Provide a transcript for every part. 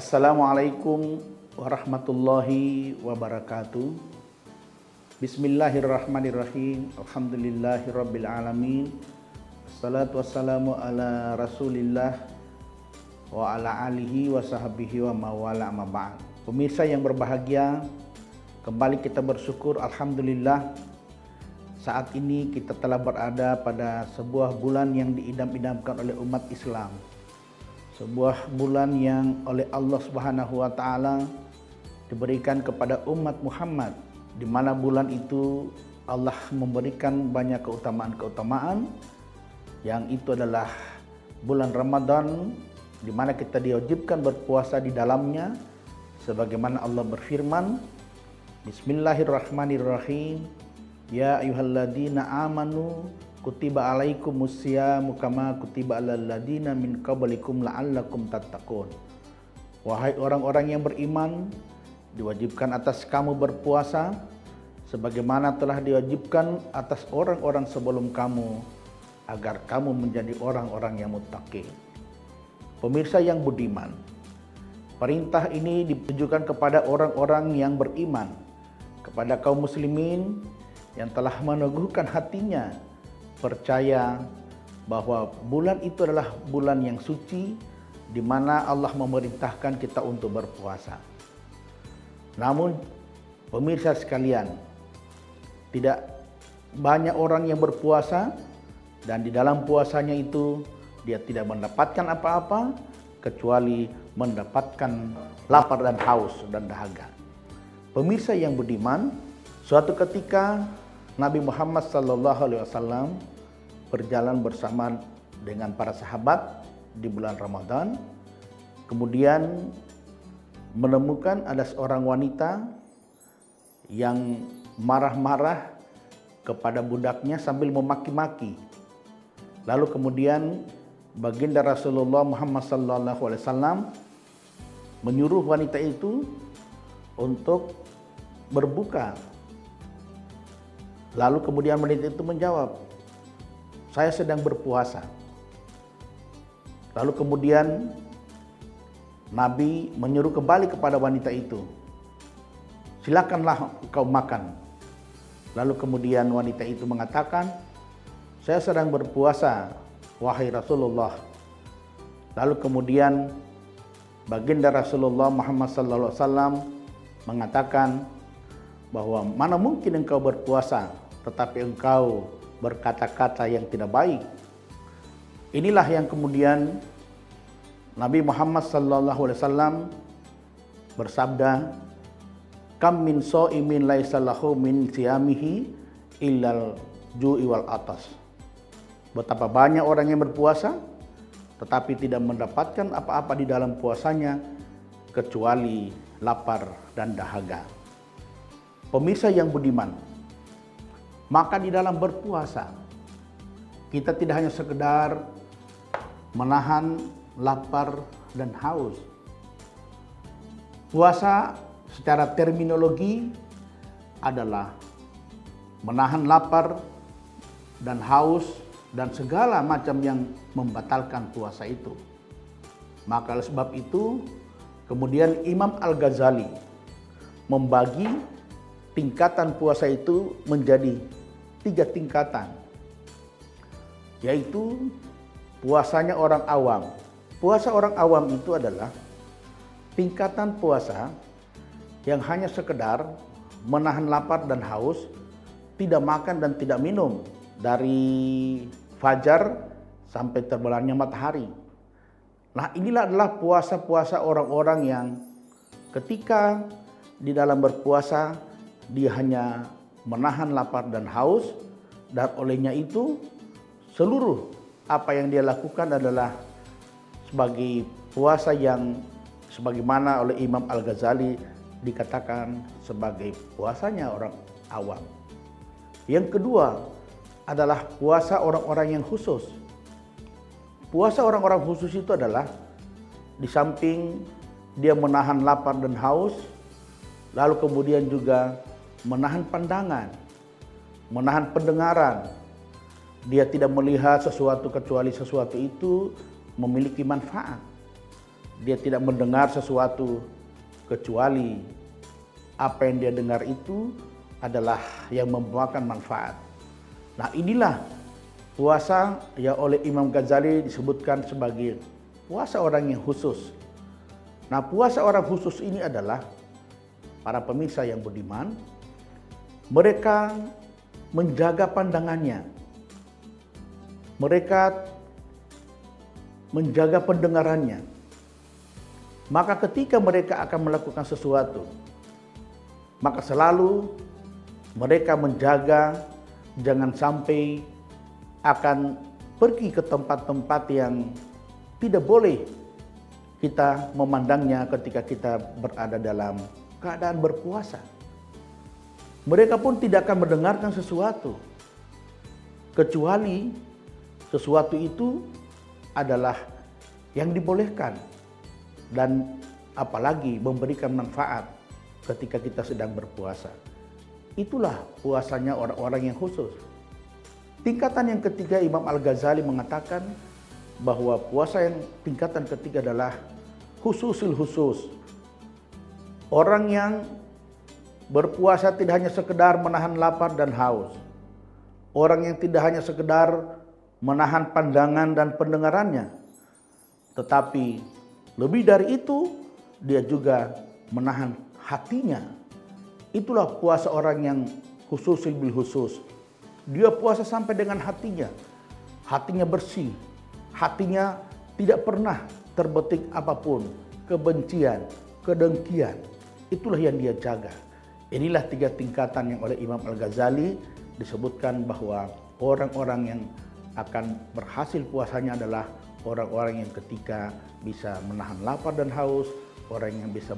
Assalamualaikum warahmatullahi wabarakatuh. Bismillahirrahmanirrahim. Alhamdulillahirabbil alamin. Wassalatu wassalamu ala Rasulillah wa ala alihi wa sahbihi wa mawala amma ba'd. Pemirsa yang berbahagia, kembali kita bersyukur alhamdulillah saat ini kita telah berada pada sebuah bulan yang diidam-idamkan oleh umat Islam. Sebuah bulan yang oleh Allah Subhanahu wa taala diberikan kepada umat Muhammad, di mana bulan itu Allah memberikan banyak keutamaan-keutamaan, yang itu adalah bulan Ramadan, di mana kita diwajibkan berpuasa di dalamnya sebagaimana Allah berfirman, Bismillahirrahmanirrahim. Ya ayyuhalladzina amanu kutiba alaikumusyamu kama kutiba alal ladzina min qablikum la'allakum tattaqun. Wahai orang-orang yang beriman, diwajibkan atas kamu berpuasa sebagaimana telah diwajibkan atas orang-orang sebelum kamu, agar kamu menjadi orang-orang yang muttaqin. Pemirsa yang budiman, perintah ini ditujukan kepada orang-orang yang beriman, kepada kaum muslimin yang telah meneguhkan hatinya, percaya bahwa bulan itu adalah bulan yang suci, di mana Allah memerintahkan kita untuk berpuasa. Namun pemirsa sekalian, tidak banyak orang yang berpuasa dan di dalam puasanya itu dia tidak mendapatkan apa-apa kecuali mendapatkan lapar dan haus dan dahaga. Pemirsa yang budiman, suatu ketika Nabi Muhammad SAW berjalan bersama dengan para sahabat di bulan Ramadan, kemudian menemukan ada seorang wanita yang marah-marah kepada budaknya sambil memaki-maki. Lalu kemudian baginda Rasulullah Muhammad SAW menyuruh wanita itu untuk berbuka. Lalu kemudian wanita itu menjawab, saya sedang berpuasa. Lalu kemudian Nabi menyuruh kembali kepada wanita itu, silakanlah kau makan. Lalu kemudian wanita itu mengatakan, saya sedang berpuasa, wahai Rasulullah. Lalu kemudian baginda Rasulullah Muhammad SAW mengatakan bahwa mana mungkin engkau berpuasa tetapi engkau berkata-kata yang tidak baik. Inilah yang kemudian Nabi Muhammad SAW bersabda, kam min shaimin laisa lahu min siyamihi illal ju'i wal atas. Betapa banyak orang yang berpuasa tetapi tidak mendapatkan apa-apa di dalam puasanya kecuali lapar dan dahaga. Pemirsa yang budiman, maka di dalam berpuasa kita tidak hanya sekedar menahan lapar dan haus. Puasa secara terminologi adalah menahan lapar dan haus dan segala macam yang membatalkan puasa itu. Maka oleh sebab itu kemudian Imam Al-Ghazali membagi tingkatan puasa itu menjadi 3 tingkatan, yaitu puasanya orang awam. Puasa orang awam itu adalah tingkatan puasa yang hanya sekedar menahan lapar dan haus, tidak makan dan tidak minum dari fajar sampai terbelalnya matahari. Nah, inilah adalah puasa-puasa orang-orang yang ketika di dalam berpuasa dia hanya menahan lapar dan haus, dan olehnya itu seluruh apa yang dia lakukan adalah sebagai puasa yang sebagaimana oleh Imam Al-Ghazali dikatakan sebagai puasanya orang awam. Yang kedua adalah puasa orang-orang yang khusus. Puasa orang-orang khusus itu adalah di samping dia menahan lapar dan haus, lalu kemudian juga menahan pandangan, menahan pendengaran. Dia tidak melihat sesuatu kecuali sesuatu itu memiliki manfaat. dia tidak mendengar sesuatu kecuali apa yang dia dengar itu adalah yang membawakan manfaat. Nah, inilah puasa yang oleh Imam Ghazali disebutkan sebagai puasa orang yang khusus. Nah, puasa orang khusus ini adalah para pemirsa yang budiman, mereka menjaga pandangannya, mereka menjaga pendengarannya. Maka ketika mereka akan melakukan sesuatu, maka selalu mereka menjaga jangan sampai akan pergi ke tempat-tempat yang tidak boleh kita memandangnya ketika kita berada dalam keadaan berpuasa. Mereka pun tidak akan mendengarkan sesuatu, kecuali sesuatu itu adalah yang dibolehkan dan apalagi memberikan manfaat ketika kita sedang berpuasa. Itulah puasanya orang-orang yang khusus. Tingkatan yang ketiga, Imam Al-Ghazali mengatakan bahwa puasa yang tingkatan ketiga adalah khususil khusus. Orang yang berpuasa tidak hanya sekedar menahan lapar dan haus. Orang yang tidak hanya sekedar menahan pandangan dan pendengarannya, tetapi lebih dari itu dia juga menahan hatinya. Itulah puasa orang yang khususil bil khusus. Dia puasa sampai dengan hatinya. Hatinya bersih. Hatinya tidak pernah terbetik apapun, kebencian, kedengkian. Itulah yang dia jaga. Inilah 3 tingkatan yang oleh Imam Al-Ghazali disebutkan bahwa orang-orang yang akan berhasil puasanya adalah orang-orang yang ketika bisa menahan lapar dan haus, orang yang bisa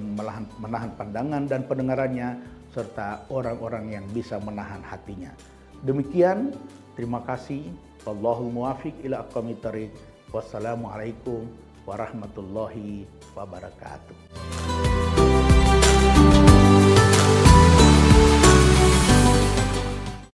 menahan pandangan dan pendengarannya, serta orang-orang yang bisa menahan hatinya. Demikian, terima kasih. Wallahul muwaffiq ila aqwamit thoriq. Wassalamualaikum warahmatullahi wabarakatuh.